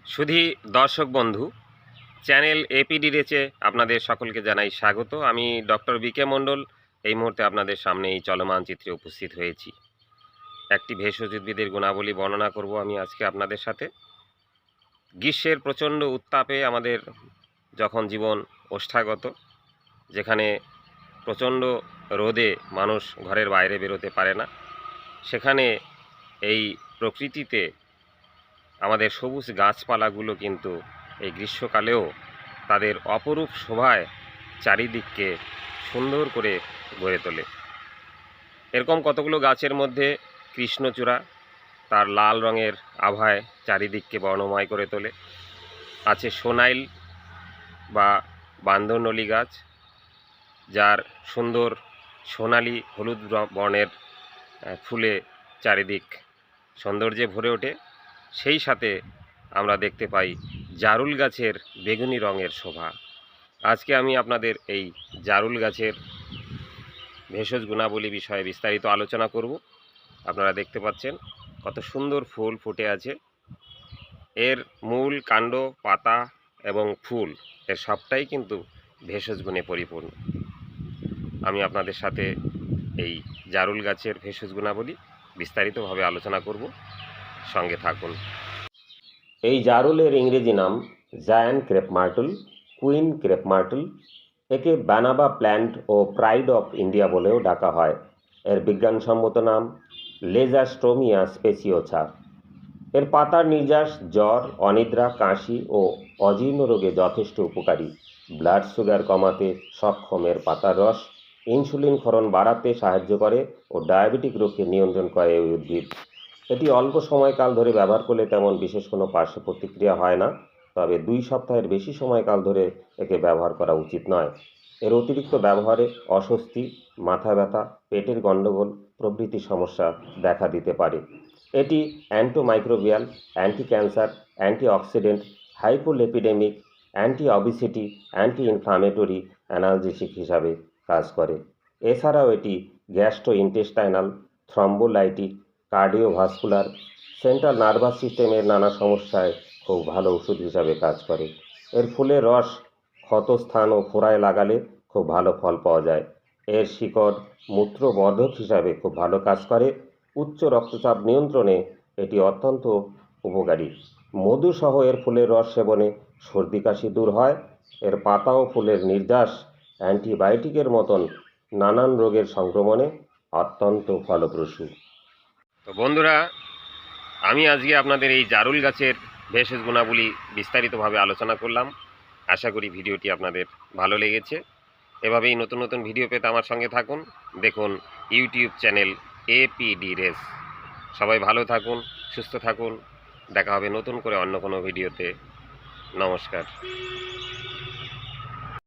সুধী দর্শক বন্ধু, channel APD রেচে আপনাদের সকলকে জানাই স্বাগত। আমি ডক্টর বিকে মণ্ডল এই মুহূর্তে আপনাদের সামনে এই চলমান চিত্রে উপস্থিত হয়েছি। একটি ভেষজ উদ্ভিদের গুণাবলী বর্ণনা করব আমি আজকে আপনাদের সাথে। গ্রীষ্মের প্রচণ্ড উত্তাপে আমাদের যখন জীবন ওষ্ঠাগত, যেখানে প্রচণ্ড রোদে মানুষ ঘরের বাইরে বেরোতে পারে না, সেখানে এই প্রকৃতিতে আমাদের সবুজ গাছপালাগুলো কিন্তু এই গ্রীষ্মকালেও তাদের অপরূপ শোভায় চারিদিককে সুন্দর করে গড়ে তোলে। এরকম কতগুলো গাছের মধ্যে কৃষ্ণচূড়া তার লাল রঙের আভায় চারিদিককে বর্ণময় করে তোলে। আছে সোনাইল বা বান্দরনলি গাছ, যার সুন্দর সোনালি হলুদ বর্ণের ফুলে চারিদিক সৌন্দর্যে ভরে ওঠে। সেই সাথে আমরা দেখতে পাই জারুল গাছের বেগুনি রঙের শোভা। আজকে আমি আপনাদের এই জারুল গাছের ভেষজ গুণাবলী বিষয়ে বিস্তারিত আলোচনা করব। আপনারা দেখতে পাচ্ছেন কত সুন্দর ফুল ফুটে আছে। এর মূল, কাণ্ড, পাতা এবং ফুল এর সবটাই কিন্তু ভেষজ গুণে পরিপূর্ণ। আমি আপনাদের সাথে এই জারুল গাছের ভেষজ গুণাবলী বিস্তারিতভাবে আলোচনা করব, সঙ্গে থাকুন। এই জারুলের ইংরেজি নাম giant crepe myrtle, queen crepe myrtle. একে বানাবা প্ল্যান্ট ও প্রাইড অফ ইন্ডিয়া বলেও ডাকা হয়। এর বিজ্ঞানসম্মত নাম লেজাস্ট্রোমিয়া স্পেসিওসা। এর পাতার নির্যাস জ্বর, অনিদ্রা, কাশি ও অজীর্ণ রোগে যথেষ্ট উপকারী। ব্লাড সুগার কমাতে সক্ষম এর পাতার রস ইনসুলিন ক্ষরণ বাড়াতে সাহায্য করে ও ডায়াবেটিক রোগকে নিয়ন্ত্রণ করে এই উদ্ভিদ। এটি অল্প সময়কাল ধরে ব্যবহার করলে তেমন বিশেষ কোনো পার্শ্ব প্রতিক্রিয়া হয় না, তবে 2 সপ্তাহের বেশি সময়কাল ধরে একে ব্যবহার করা উচিত নয়। এর অতিরিক্ত ব্যবহারে অস্বস্তি, মাথা ব্যথা, পেটের গণ্ডগোল প্রভৃতি সমস্যা দেখা দিতে পারে। এটি antimicrobial, anti cancer, antioxidant, hypolipidemic, anti obesity, anti inflammatory, analgesic হিসাবে কাজ করে। এছাড়াও এটি gastrointestinal, thrombolytic, cardiovascular, central nervous সিস্টেমের নানা সমস্যায় খুব ভালো ওষুধ হিসাবে কাজ করে। এর ফুলের রস ক্ষতস্থান ও ফোড়ায় লাগালে খুব ভালো ফল পাওয়া যায়। এর শিকড় মূত্রবর্ধক হিসাবে খুব ভালো কাজ করে। উচ্চ রক্তচাপ নিয়ন্ত্রণে এটি অত্যন্ত উপকারী। মধুসহ এর ফুলের রস সেবনে সর্দি কাশি দূর হয়। এর পাতা ও ফুলের নির্যাস অ্যান্টিবায়োটিকের মতন নানান রোগের সংক্রমণে অত্যন্ত ফলপ্রসূ। তো বন্ধুরা, আমি আজকে আপনাদের এই জারুল গাছের ভেষজ গুণাবলী বিস্তারিতভাবে আলোচনা করলাম। আশা করি ভিডিওটি আপনাদের ভালো লেগেছে। এভাবেই নতুন নতুন ভিডিও পেতে আমার সঙ্গে থাকুন। দেখুন ইউটিউব চ্যানেল এপিডি রেস। সবাই ভালো থাকুন, সুস্থ থাকুন। দেখা হবে নতুন করে অন্য কোনো ভিডিওতে। নমস্কার।